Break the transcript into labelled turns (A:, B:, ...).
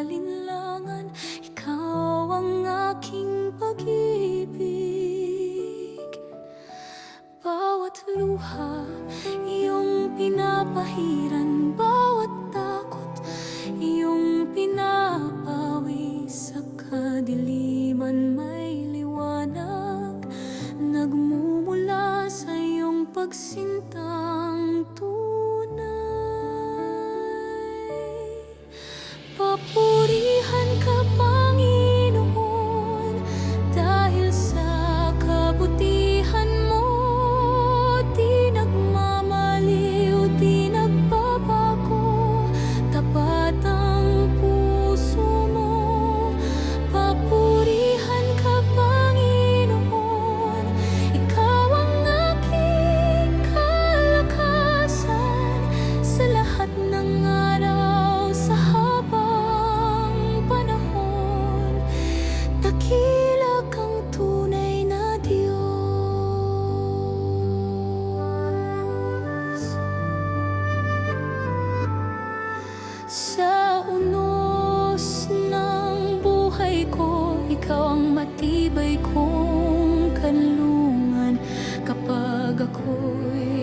A: alinlangan. Ikaw ang aking pag-ibig. Bawat luha, iyong pinapahiran. Bawat takot, iyong pinapawi. Sa kadiliman may liwanag, nagmumula sa iyong pagsintang tunay. Papurihan ka, Panginoon, dahil sa kabutihan mo. Di nagmamaliw, di nagbabago, tapat ang puso mo. Papurihan ka, Panginoon, ikaw ang aking kalakasan. Sa lahat ng araw, sa habang panahon, dakila kang tunay na Diyos. Sa unos ng buhay ko, ikaw ang matibay kong kanlungan. Kapag ako'y